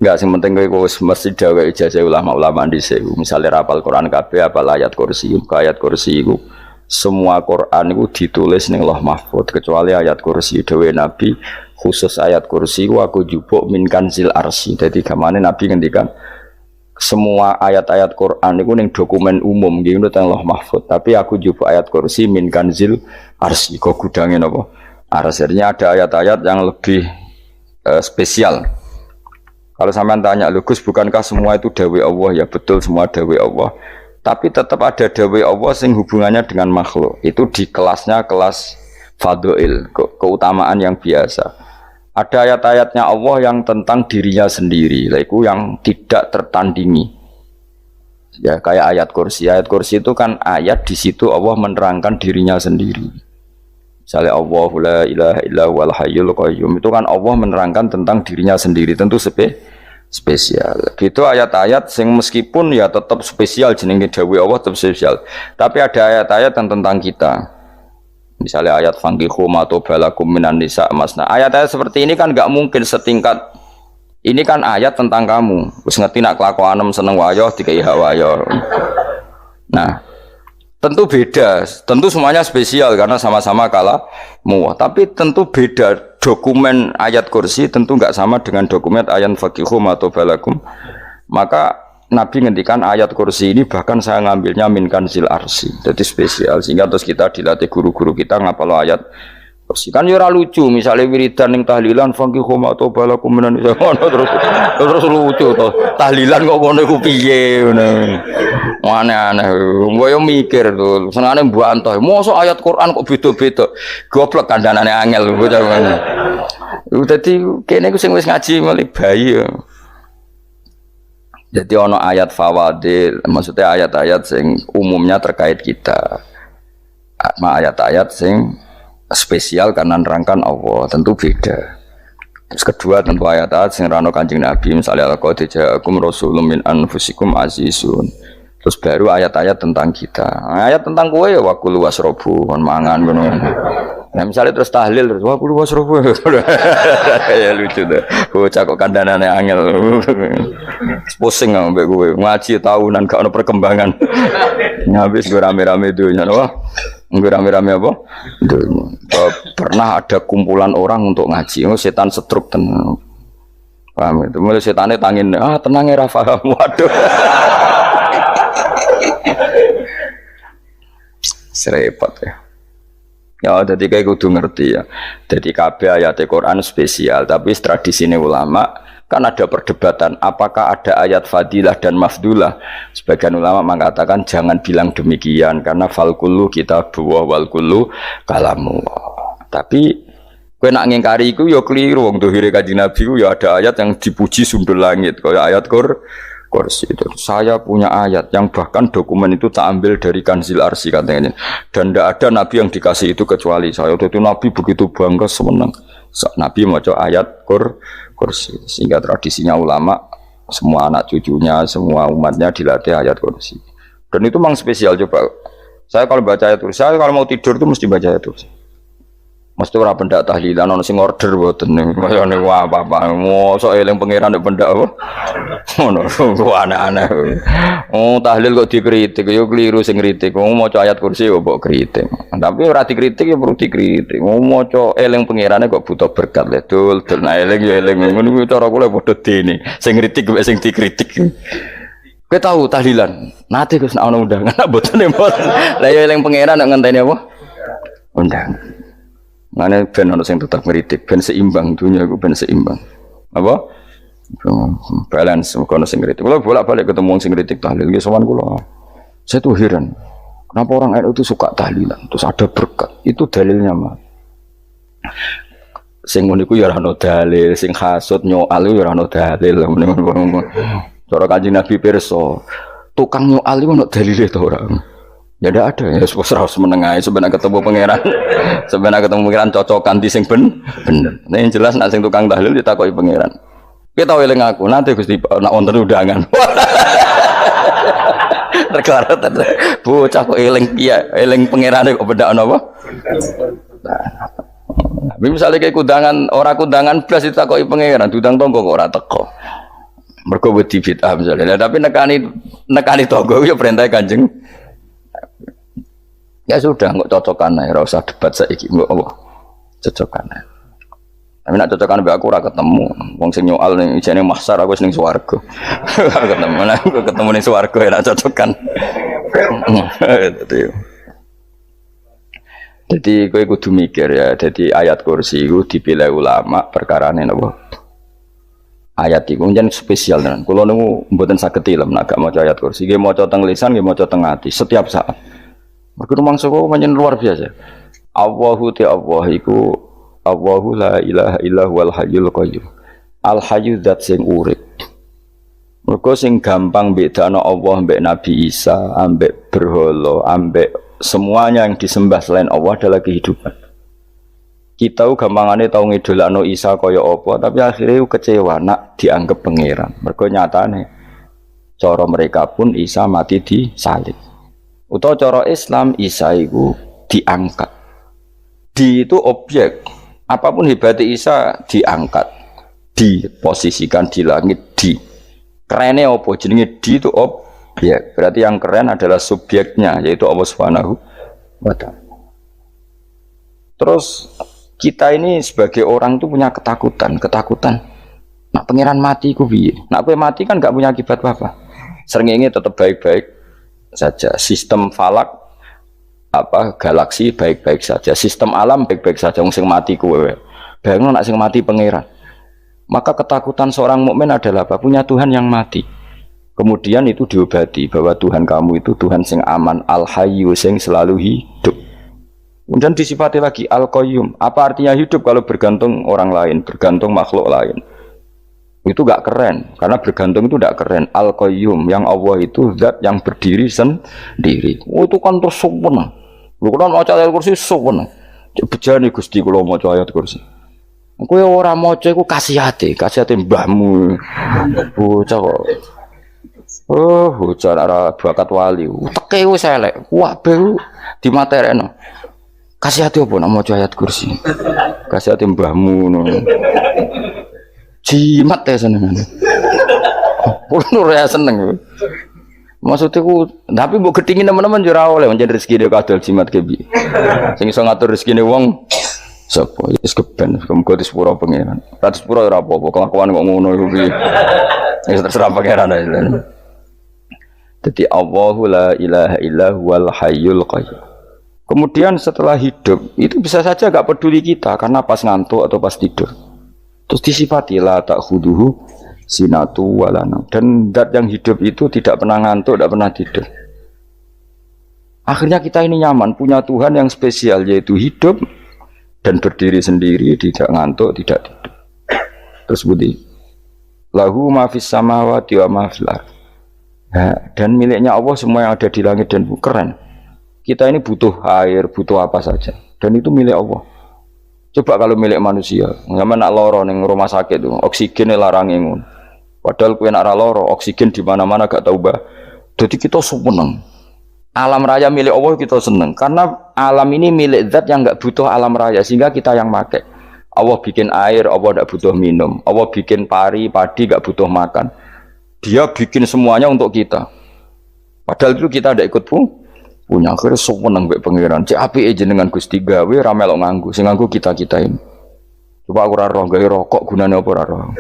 Enggak, sing penting kowe wis mesti gawe ijazah ulama-ulama dhisik. Misale rapal Quran kabeh apal ayat kursi, ayat kursi iku semua Quran itu ditulis ning Lauh Mahfuz kecuali ayat kursi. Dewe Nabi khusus ayat kursi ku aku jupuk min kanzil arsy. Dadi gamane Nabi ngendikan semua ayat-ayat Quran itu ning dokumen umum gitu teng Lauh Mahfuz, tapi aku jupuk ayat kursi min kanzil arsy. Kok gudange napa? Artinya ada ayat-ayat yang lebih spesial. Kalau sampean tanya, Gus, bukankah semua itu dawai Allah? Ya betul, semua dawai Allah. Tapi tetap ada dawai Allah sing hubungannya dengan makhluk. Itu di kelasnya kelas fadhil, keutamaan yang biasa. Ada ayat-ayatnya Allah yang tentang dirinya sendiri, itu yang tidak tertandingi. Ya kayak ayat kursi. Ayat kursi itu kan ayat di situ Allah menerangkan dirinya sendiri. Misalnya Allahu la ilaha illa huwal hayyul qayyum, itu kan Allah menerangkan tentang dirinya sendiri, tentu spesial. Gitu ayat-ayat sing meskipun ya tetap spesial jenenge dawuh Allah tetap spesial. Tapi ada ayat-ayat yang tentang kita. Misalnya ayat fankihu ma tobalakum minan nisa masna. Ayat-ayat seperti ini kan enggak mungkin setingkat ini kan ayat tentang kamu. Wis ngerti nak kelakuanem seneng wayo dikai hak wayo. Nah, tentu beda, tentu semuanya spesial karena sama-sama kalamu. Tapi tentu beda dokumen ayat kursi tentu enggak sama dengan dokumen ayat faqihum atau balakum. Maka Nabi ngendikan ayat kursi ini bahkan saya ngambilnya min kanzil arsy. Jadi spesial sehingga terus kita dilatih guru-guru kita ngapalo ayat kursi. Kan ya ora lucu misalnya wiridan ning tahlilan faqihum atau balakum menan terus lucu to. Tahlilan kok ngono iku piye ngono. Aneh-aneh, gue yang mikir tuh, senangnya mbak Antoh, mosok ayat Quran kok beda-beda, goblok kandhanane angel, gue jangan. Jadi kayaknya gue sing wis ngaji malah bayi. Jadi ono ayat fawadil, maksudnya ayat-ayat sing umumnya terkait kita, ayat-ayat sing spesial karena nerangkan Allah, tentu beda. Terus kedua tentu ayat-ayat sing rano Kanjeng Nabi, misalnya laqad ja'akum rasulun min anfusikum azizun. Terus baru ayat-ayat tentang kita. Ayat tentang kowe ya wakulu wasrobu, kon mangan ngono. Nah misalnya terus tahlil terus wakulu wasrobu. Ya lucu tuh. Bocah kok kandhanane angel. Pusing ambek kowe. Ngaji tahunan gak ono perkembangan. Habis gue rame-rame dunya wah. Gue rame-rame apa? Pernah ada kumpulan orang untuk ngaji. Oh, setan setruk tenan. Paham itu. Mulai setane tangin, tenang ya paham. Waduh. Serepot ya. Ya, jadi kayak kudu ngerti ya. Jadi kabeh ayat Quran spesial, tapi tradisinya ulama kan ada perdebatan apakah ada ayat fadilah dan mafdulah. Sebagian ulama mengatakan jangan bilang demikian karena fal kullu kitabullah wal kullu kalamu. Tapi kowe nak ngingkari iku ya keliru wong dohire Kanjeng Nabi ku ya ada ayat yang dipuji sundul langit kaya ayat kursi itu. Saya punya ayat yang bahkan dokumen itu tak ambil dari kanzil arsy katanya. Dan tidak ada nabi yang dikasih itu kecuali saya. Itu nabi begitu bangga semenang. Nabi maca ayat kursi. Sehingga tradisinya ulama semua anak cucunya, semua umatnya dilatih ayat kursi. Dan itu memang spesial coba. Saya kalau baca ayat kursi, saya kalau mau tidur itu mesti baca ayat kursi. Mesti ora pendak tahlilan ono sing order mboten kayane apa-apa. Mosok eling pangeran nek pendak apa. Ngono aneh-aneh. Oh tahlil kok dikritik yo keliru sing kritik. Wong maca ayat kursi yo mbok kritik. Tapi ora dikritik yo perlu dikritik. Wong maca eling pangerane kok butuh berkat le dul nah eling yo eling ngono cara kula padha dene. Sing kritik mek sing dikritik. Kowe tahu tahlilan? Nate Gus nek ono undangan mboten mboten. Lah yo eling pangeran nek ngenteni apa? Undangan. Mana ben ono sing tetap ngritik, ben seimbang dunia iku ben seimbang. Apa? Balance kono sing ngritik. Kula bolak-balik ketemu sing ngritik tahlil, ya sowan kula. Saya tuh heran. Kenapa orang NU itu suka tahlilan? Terus ada berkat. Itu dalilnya mah. Sing ngono iku ya ora ono dalil, sing hasud nyoal ya ora ono dalil. Cara Kanjeng Nabi pirsa, tukang nyoal iku ono dalile to ora? Ya tidak ada ya, harus menengahi sebenarnya ketemu pangeran, sebenarnya ketemu pangeran cocokan di sing bener. Nah yang jelas nak sing tukang tahlil ditakoki pangeran. Kita tahu eling aku nanti Gusti nak wonten undangan. Perkara bocah kok eling iya, eling pangerane kok beda apa? Nah, misalnya kayak kundangan, orang kundangan blas ditakoki pangeran, diundang tonggo kok ora teko. Mergo wedi bid'ah misalnya. Tapi nekani tonggo ya perintah Kanjeng. Ya sudah, nggak cocokan ae, ora usah debat saiki, nggak apa. Cocokan ae. Tapi nak cocokan mbek aku ora ketemu. Wong sing nyoal ning jane mahsyar aku ning swarga. Ketemu lah, aku ketemu ning swarga ya nak cocokan. Jadi kowe kudu mikir ya, jadi ayat kursi itu dipilih ulama perkarane napa? Ayat iku njen spesial tenan. Kula niku mboten saged ilem nek gak maca ayat kursi. Nggih maca teng lisan, nggih maca teng ati setiap saat. Mergo mangsa kok pancen luar biasa. Allahu ta Allah iku Allahu la ilaha illa huwal hayyul qayyum. Al hayyu zat sing urip. Mergo sing gampang bedakno Allah mbek Nabi Isa, ambek berhala, ambek semuanya yang disembah selain Allah adalah kehidupan. Kita gampangane tau ngidolakno Isa kaya apa, tapi akhirnya kecewa nak dianggap pangeran. Mergo nyatane cara mereka pun Isa mati disalib. Utawa cara Islam Isa iku diangkat. Di itu objek. Apapun hebatnya Isa diangkat, diposisikan di langit, di kerennya apa? Jenenge di itu objek. Berarti yang keren adalah subjeknya, yaitu Allah Subhanahu wa Ta'ala. Terus kita ini sebagai orang itu punya ketakutan. Nak pangeran mati ku piye? Nak kowe mati kan gak punya akibat apa-apa. Srengenge tetap baik-baik saja. Sistem falak galaksi baik-baik saja, sistem alam baik-baik saja. Wong sing mati kuwe. Bayangno nek sing mati pangeran. Maka ketakutan seorang mukmin adalah apa? Punya Tuhan yang mati. Kemudian itu diobati bahwa Tuhan kamu itu Tuhan sing aman, al-hayyu sing selalu hidup. Kemudian disifati lagi al-qayyum. Apa artinya hidup kalau bergantung orang lain, bergantung makhluk lain? Itu gak keren, karena bergantung itu gak keren. Al-qayyum, yang Allah itu zat yang berdiri sendiri. Oh, itu kan terus sempurna. Lu kan maca ayat kursi sowan. Bejane Gusti kula maca ayat kursi. Kowe ora maca iku kasihate mbahmu. Bocah kok. Oh, bocah ora bakat wali. Teke wis elek. Kabeh dimaterekno. Kasihate opo nek maca ayat kursi? Kasihate mbahmu ngono. Jimat ya seneng. Kulo ora seneng. Maksudnya tapi mbok gedhingi teman-teman yo ora oleh pancen rezeki dhewe kadal jimat kebi. Sing iso ngatur rezekine wong sapa? Wis keben, muga disepuro pangeran. Ra disepuro ora apa-apa, kelakuan kok ngono iku piye. Wis terserah pangeran ae. Dadi Allahu la ilaha illa huwal hayyul qayyum. Kemudian setelah hidup itu bisa saja gak peduli kita karena pas ngantuk atau pas tidur. Terus disifati la ta'khuduhu sinatu walana, dan zat yang hidup itu tidak pernah ngantuk, tidak pernah tidur. Akhirnya kita ini nyaman punya Tuhan yang spesial, yaitu hidup dan berdiri sendiri, tidak ngantuk, tidak tidur. Terus budi lahu ma fis samawati wa ma fil ardh. Dan miliknya Allah semua yang ada di langit dan bumi. Keren. Kita ini butuh air, butuh apa saja, dan itu milik Allah. Coba kalau milik manusia, sama nak loro ning rumah sakit tuh, oksigennya larang ngono. Padahal kowe nak ra loro, oksigen di mana-mana gak tahu bah. Jadi kita seneng. Alam raya milik Allah kita seneng karena alam ini milik zat yang enggak butuh alam raya sehingga kita yang pakai. Allah bikin air, Allah enggak butuh minum. Allah bikin padi enggak butuh makan. Dia bikin semuanya untuk kita. Padahal itu kita enggak ikut punya. Akhirnya seneng mbek pangeran. Cek apike jenengan Gusti gawe ra melok nganggo. Sing nganggo kita-kita ini. Coba aku ora roh gawe rokok gunane apa ora roh.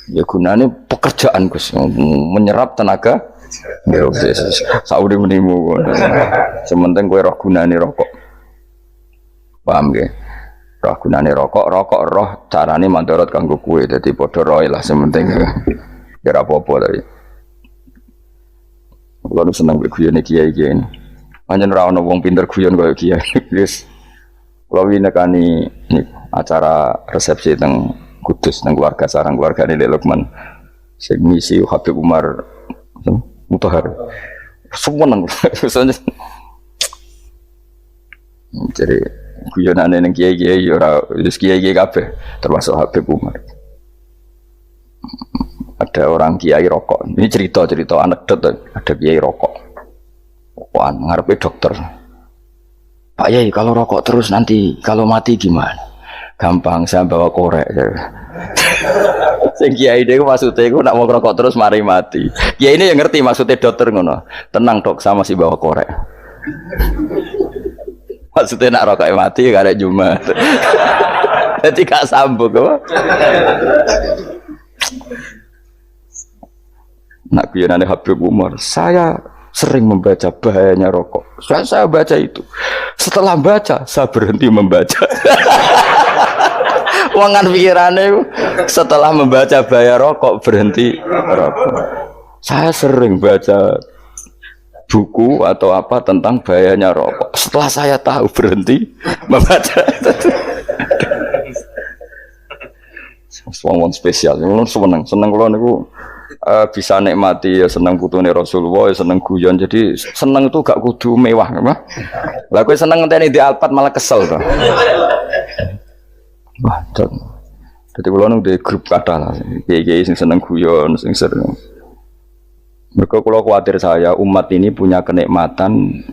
Ya gunanya pekerjaan Gus, menyerap tenaga. Ya wis saudi menimu. Sementing kowe roh gunane rokok. Paham nggih? Roh gunane rokok roh carane mandorot kanggo kowe. Dadi padha roe lah sementing. Ya ora apa-apa tapi. Kulo seneng guyone kiai-kiai ini. Pancen ora ana wong pinter guyon kaya kiai. Wis kulo winekani acara resepsi teng Kudus nang keluarga sarang keluarga Nilai Lukman sing misi Habib Umar Mutahar semua nang jadi guyonane nang kiai-kiai ora wis kiai-kiai kabeh termasuk Habib Umar. Ada orang kiai rokok, ini cerita anekdot, ada kiai rokok rokokan ngarepe dokter. Pak Yai kalau rokok terus nanti kalau mati gimana? Gampang, saya bawa korek. Sing kiai niku maksude iku nak mau rokok terus mari mati. Kiai ini yang ngerti maksudnya dokter ngono. Tenang dok, sama si bawa korek. Maksudnya nak rokok mati karek Jumat. Jadi gak sambung apa? Nak kuyonane Habib Umar, saya sering membaca bahayanya rokok. Saya baca itu. Setelah baca, saya berhenti membaca. Wangan pikirannya setelah membaca bahaya rokok berhenti rokok. Saya sering baca buku atau apa tentang bahayanya rokok. Setelah saya tahu berhenti membaca. Wong spesial, seneng kalau niku bisa nikmati ya seneng putune Rasulullah, ya seneng guyon. Jadi seneng itu gak kudu mewah, apa? Lah kowe seneng ngenteni di Alphard malah kesel to. Wah, jadi kalau nung di grup kata lah, kiai sing seneng guyon, sing sering. Mereka kalau khawatir saya umat ini punya kenikmatan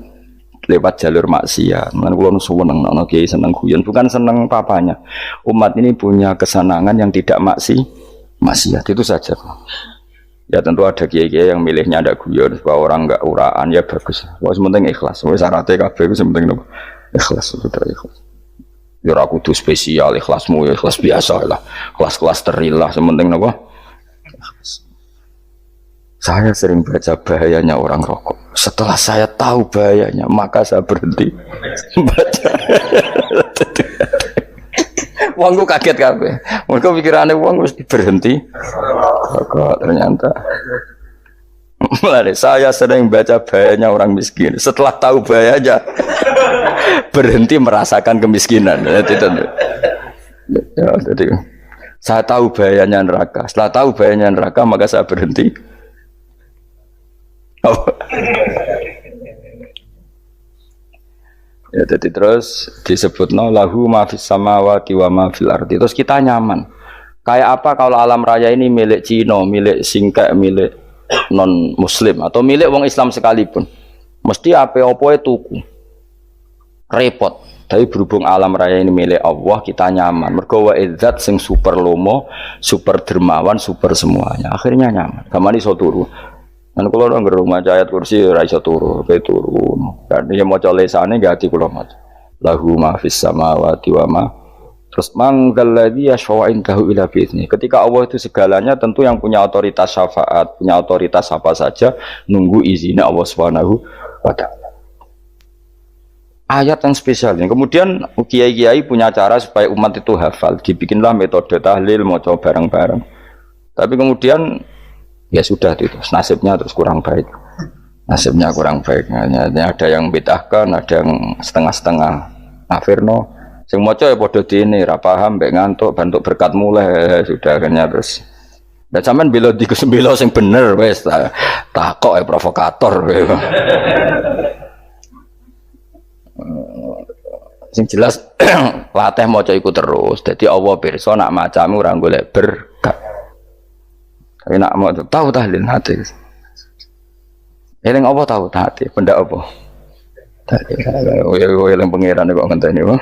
lewat jalur maksiat. Mana kalau nung seneng, nong kiai seneng guyon, bukan seneng papanya. Umat ini punya kesenangan yang tidak maksiat itu saja. Ya tentu ada kiai-kiai yang milihnya ada guyon supaya orang enggak uraan ya bagus. Wah sementing ikhlas. Wah syaratnya kabeh itu sementing ikhlas sudah ikhlas. Ya aku tuh spesial ikhlasmu ya ikhlas biasa lah. Kelas-kelas steril lah sementing napa? Saya sering baca bahayanya orang rokok. Setelah saya tahu bahayanya, maka saya berhenti baca. Wong kaget kabeh. Mergo pikirane wong mesti berhenti. Kok ternyata. Mulai saya sering baca bahayanya orang miskin. Setelah tahu bahayanya berhenti merasakan kemiskinan. Jadi saya tahu bahayanya neraka. Setelah tahu bahayanya neraka maka saya berhenti. Oh. Ya, jadi terus disebutno lahu ma fis samawati wa ma fil ardi. Terus kita nyaman. Kayak apa kalau alam raya ini milik Cina, milik Singkek, milik non muslim atau milik wong Islam sekalipun. Mesti apa-apa tuku. Repot. Tapi berhubung alam raya ini milik Allah, kita nyaman. Mergo wa izzat sing super lomo, super dermawan, super semuanya. Akhirnya nyaman. Gamane iso turu. Dan kalau orang berumah ayat kursi raisa turu, turun. Dan dia mau coba lesane gak hati kalau mat. Lahu ma fis samawati wa ma. Terus manggalladzi yashfa'u indahu ila bi'izni. Ketika Allah itu segalanya, tentu yang punya otoritas syafaat, punya otoritas apa saja, nunggu izinnya Allah Subhanahu wa Ta'ala. Ayat yang spesial. Kemudian kiai-kiai punya cara supaya umat itu hafal. Dibikinlah metode tahlil, mau coba bareng-bareng. Tapi kemudian ya sudah itu nasibnya terus kurang baik, nasibnya kurang baik. Ada yang bid'ahkan, ada yang setengah-setengah afirno. Sing maca ya padha dene ra paham mbek ngantuk bantuk berkat mulai sudah akhirnya terus. Lah sampean bela dikesembelo sing bener wis takok provokator. Sing jelas latih maca iku terus. Dadi Allah pirsa nak macamu ora golek berkat. Tapi nak mau tahu tahlil hati. Eling apa tahu hati? Benda apa? Eling pangeran kok ngenteni wae.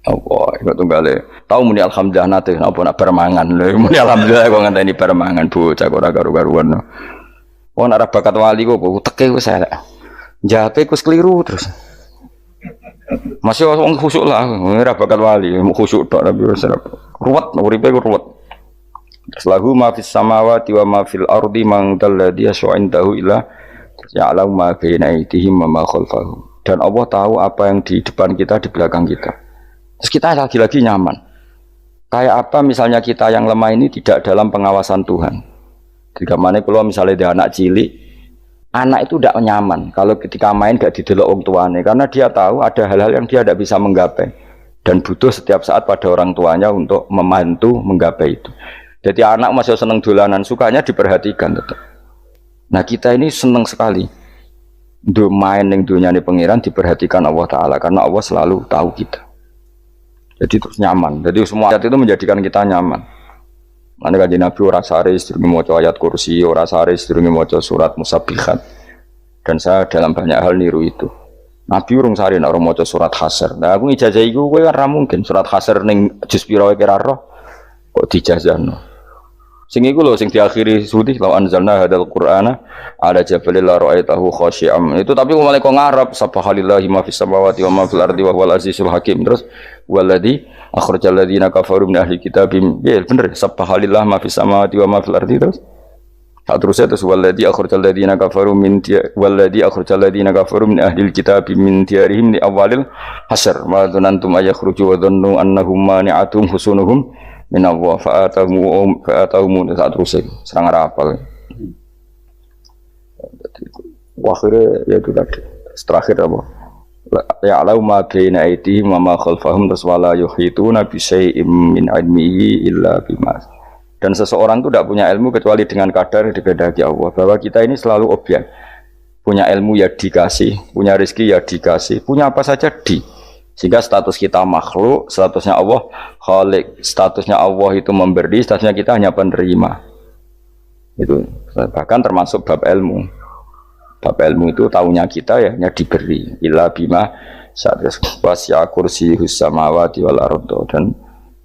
Apa iku tunggale. Tahu muni alhamdulillah nate apa nak permangan. Muni alhamdulillah kok ngenteni permangan bocah ora karu-karuan. Wong ora bakat wali kok teke wis elek. Jape wis keliru terus. Masih wong khusuk lah, ora bakat wali, khusuk tok tapi wis ruwet, uripe ruwet. Lahu ma fis samawati wa ma fil ardi man dalladhi yash'indahu illa ya'lamu ma baina aydihim wa ma khalfahum. Dan Allah tahu apa yang di depan kita, di belakang kita. Terus kita lagi-lagi nyaman. Kayak apa misalnya kita yang lemah ini tidak dalam pengawasan Tuhan. Jika mana kalau misalnya dia anak cilik, anak itu tidak nyaman kalau ketika main gak didelok orang tuanya karena dia tahu ada hal-hal yang dia tidak bisa menggapai dan butuh setiap saat pada orang tuanya untuk membantu menggapai itu. Jadi anak masih seneng dolanan, sukanya diperhatikan tetap. Nah kita ini seneng sekali untuk main yang dunia ini pengiran diperhatikan Allah Ta'ala karena Allah selalu tahu kita. Jadi terus nyaman. Jadi semua ayat itu menjadikan kita nyaman. Mana kaji Nabi ora sare sedurunge maca ayat kursi, ora sare sedurunge maca surat Musabbihat. Dan saya dalam banyak hal niru itu. Nabi urung sare nek ora maca surat Hasr. Nah aku ijazah iku kowe ora mungkin surat Hasr ning juz pira wae kira roh kok dijazahno. Sing iku lho sing diakhiri suti law anzalna hadzal qur'ana ala jabalil la ra'aitahu khashi'am. Itu tapi mulai kok ngarep subhanallahi ma fis samawati wa ma fil ardi wa huwal azizul hakim. Terus waladzi akhrajal ladzina kafaru min ahli kitabim. Ya bener subhanallahi ma fis samawati wa ma fil ardi terus. Tak terusnya terus waladzi akhrajal ladzina kafaru min ahli kitabim min diyarihim li awalil hasyr. Ma dzanantum ayakhruju wa dhannu annahum mani'atum husunuhum min Allah fa'atahum saat terus serang rapal. Akhirnya ya itu tadi terakhir apa ya alau ma baina aydihim wa ma khalfahum wala yuhituna bi syai'in min ilmihi illa bima. Dan seseorang itu tidak punya ilmu kecuali dengan kadar dikehendaki Allah. Bahwa kita ini selalu objek. Punya ilmu ya dikasih, punya rezeki ya dikasih, punya apa saja sehingga status kita makhluk, statusnya Allah Khalik, statusnya Allah itu memberi, statusnya kita hanya penerima. Itu bahkan termasuk bab ilmu. Bab ilmu itu tahunya kita ya hanya diberi. Illa bima wasya kursiyus samawati wal ardh, dan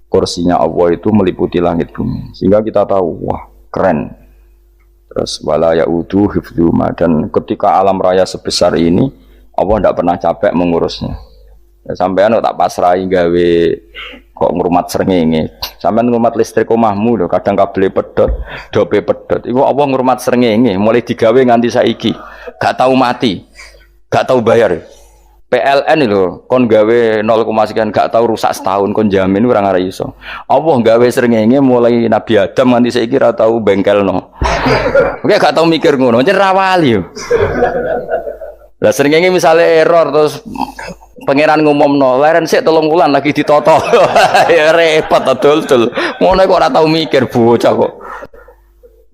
kursinya Allah itu meliputi langit bumi. Sehingga kita tahu, wah keren. Terus wala yaudu hifdzuma, dan ketika alam raya sebesar ini Allah tidak pernah capek mengurusnya. Ya, sampean tak pasrahi gawe kok ngrumat srengenge. Sampean ngrumat listrik omahmu lho, kadang kabel pedhot, dope pedhot. Iku apa ngrumat srengenge mulai digawe nganti saiki. Gak tahu mati. Gak tahu bayar. PLN lho, kon gawe 0, sekian gak tahu rusak setahun kon jamin ora ngara iso. Allah gawe srengenge mulai Nabi Adam nganti saiki ora tahu bengkelno. Oke gak tahu mikir ngono, jen rawali yo. Lah srengenge misale error terus pangeran ngumumno, leren sik 3 wulan lagi ditoto. Ya repot dol-dol. Ngono kok ora tau mikir bocah kok.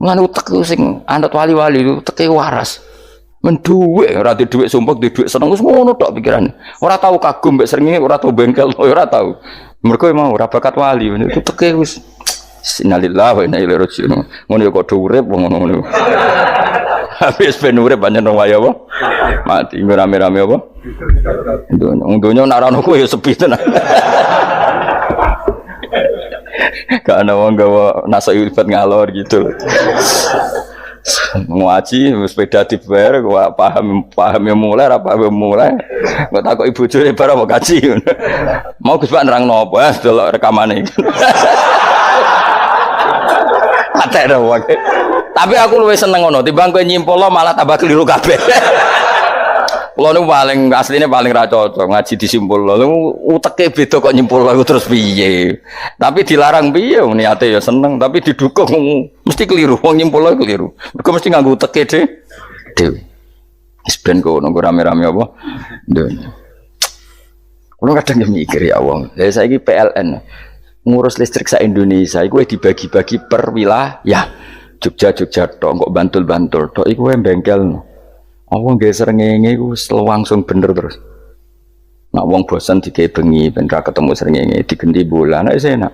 Ngono utek sing anut wali-wali itu teke waras. Men dhuwit ora di dhuwit sumpek, di dhuwit seneng wis ngono tok pikirane. Ora tau kagum mbek srengenge, ora tau bengkel, ora tau. Mergo emang ora bakat wali, itu teke wis innalillahi wa inna ilaihi raji'un. Ngono ya kok urip wong ngono. Habis ben urip pancen waya apa? Mati rame-rame apa? Dunya nak ana ku ya sepi tenan. Gak ana wong gawa nasa ibadat ngalor gitu. Ngaji sepeda dibayar gua paham ya mulai apa mulai. Kok takoki bojone bar apa kaji. Mau Gus Pak nerangno apa delok rekamane. Atek ora wae. Tapi aku luwih seneng ngono, timbang kowe nyimpul malah tambah keliru kabeh. Kulo niku paling asline paling ra cocok ngaji disimpul. Lha uteke beda kok nyimpul aku terus piye. Tapi dilarang piye niate ya seneng, tapi didukung mesti keliru. Wong nyimpul keliru. Mergo mesti nganggo uteke dhewe. Wis ben kono rame-rame apa? Dunya. Kulo kadang mikir ya wong. Lah saiki PLN ngurus listrik sa Indonesia iku dibagi-bagi per wilayah. Jogja tok, kok Bantul tok iku wae bengkel. Apa nggih srengenge iku langsung bener terus. Nak wong bosan digawe bengi ben ra ketemu srengenge digenti bulan nek enak.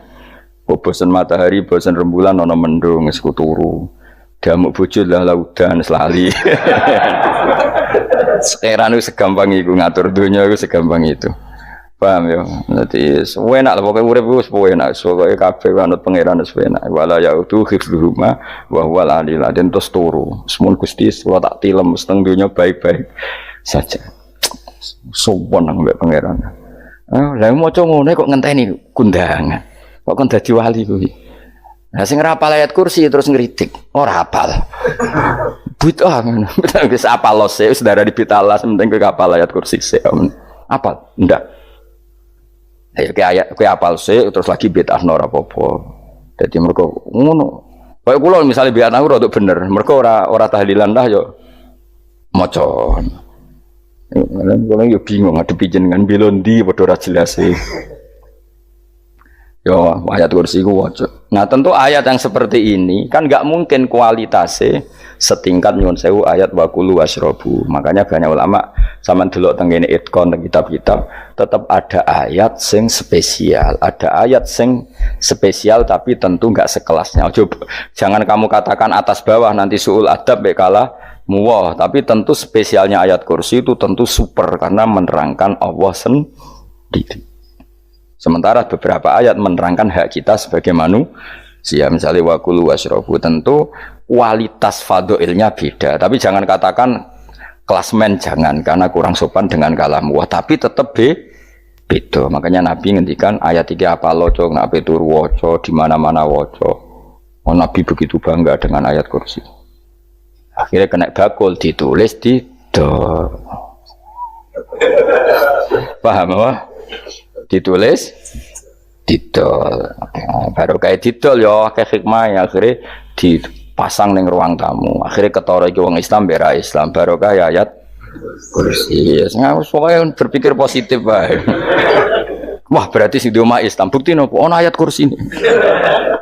Kok bosan matahari, bosan rembulan ana mendung wis turu. Damuk bojo lah laudan selali. Sekarang itu segampang iku ngatur dunia itu segampang itu. Paham ya? Jadi enak lah pokoknya urip wis enak. Pokoke kabeh anut pangeran wis enak. Wala yautu hifdzuhuma wa huwal aliyul azim terus turu. Semun Gusti kula tak tilem seteng donya baik-baik saja. Sowan nang mbek pangeran. Lah maca ngene kok ngenteni kundangan. Kok kon dadi wali kuwi. Lah sing rapal ayat kursi terus ngritik. Ora hafal. Bid'ah ngono. Wis apal lose wis darah dibitalas penting kowe hafal ayat kursi sik. Apal? Ndak. Ayo kowe apal sik terus lagi bid'ah ora apa-apa. Dadi mergo ngono. Kaya kula misale bid'ah ora untuk bener, mergo ora tahlilan dah yo maca. Kula yo bingung ngadepi jenengan bilondi padha ora jelas e. Yo ayat kursi ku waca. Nah tentu ayat yang seperti ini kan nggak mungkin kualitasnya setingkat nyuwun sewu ayat wakulu wasrobu. Makanya banyak ulama sama delok tengene itkon kitab-kitab tetap ada ayat sing spesial, ada ayat sing spesial tapi tentu nggak sekelasnya. Coba jangan kamu katakan atas bawah nanti suul adab bekala muwah, tapi tentu spesialnya ayat kursi itu tentu super karena menerangkan Allah sendiri. Sementara beberapa ayat menerangkan hak kita sebagai manusia. Sia misalnya wakulu wasrobu, tentu kualitas fadilnya beda. Tapi jangan katakan klasmen, jangan, karena kurang sopan dengan kalam. Wah, tapi tetap beda. Makanya Nabi ngendikan ayat 3 apa loco, nak tur woco di mana-mana woco. Oh, Nabi begitu bangga dengan ayat kursi. Akhirnya kena bakul ditulis di do. Paham apa? Ditulis didol. Baru kayak didol ya kayak hikmah ya, akhirnya dipasang ning ruang tamu. Akhirnya ketara iki wong Islam bera Islam baru kayak ayat kursi. Ya pokoknya berpikir positif bae. Wah, berarti sing di omah Islam bukti nopo ono ayat kursi ini.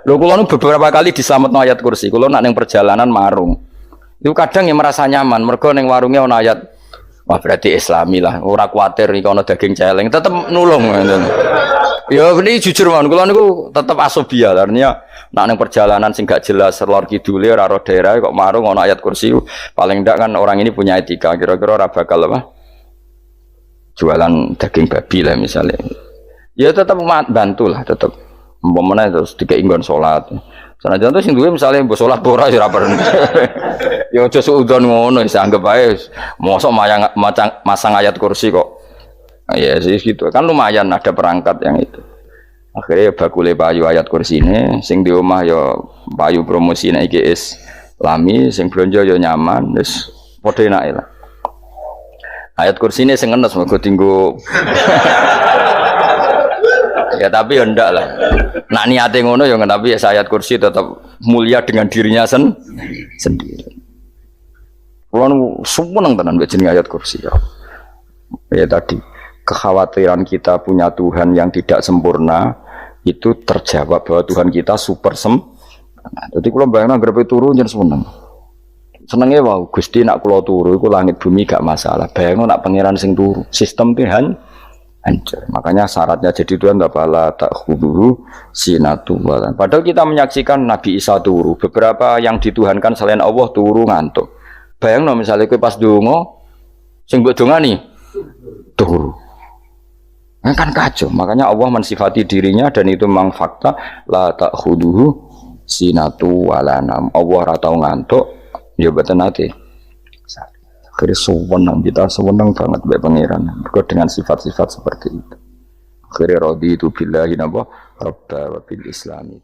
Lho kula nu beberapa kali diselametno ayat kursi. Kula nak ning perjalanan marung. Itu kadang yang merasa nyaman mergo ning warungnya ono ayat. Wah, berarti Islami lah. Ora kuwatir iki ono daging celeng, tetep nulung ngoten. Ya ini jujur mawon kula niku tetep asobia artinya nak ning perjalanan sing gak jelas lor kidule ora ro daerah kok marung ono ayat kursi paling ndak kan orang ini punya etika kira-kira ora bakal apa jualan daging babi lah misalnya ya tetep bantu lah tetep umpamane terus dikek nggon salat sanajan to sing duwe misale mbok salat ora ya ora perlu ya aja suudon ngono wis anggap ae mosok masang ayat kursi kok. Ya sih gitu kan lumayan ada perangkat yang itu akhirnya bakule payu ayat kursi ini sing di omah ya payu promosi nek iki Islami sing blonjo ya nyaman wis padha enake lah ayat kursi ini sing ngenes mergo tinggo ya tapi ya ndak lah nak niate ngono ya tapi ya ayat kursi tetap mulia dengan dirinya sendiri kulo seneng tenan mbek jeneng ayat kursi ya tadi kekhawatiran kita punya Tuhan yang tidak sempurna itu terjawab bahwa Tuhan kita super sempurna. Jadi kalau bayangkan grepe turu jen senengnya wow Gusti nak kulo turu iku langit bumi gak masalah. Bayangkan nak pangeran sing turu sistem Tuhan hancur. Makanya syaratnya jadi Tuhan bala tak khuduhu sinatu wala. Padahal kita menyaksikan Nabi Isa turu. Beberapa yang dituhankan selain Allah turu ngantuk. Bayangno misalnya kowe pas donga sing mbok dongani turu. Kan kacau, makanya Allah mensifati dirinya dan itu memang fakta la ta'khuduhu sinatu walanam. Allah ratau ngantuk, ya betul nanti. Akhirnya sewenang kita sewenang banget baik pangeran, dengan sifat-sifat seperti itu. Akhirnya raditu billahi nabah rabba wa bil islami.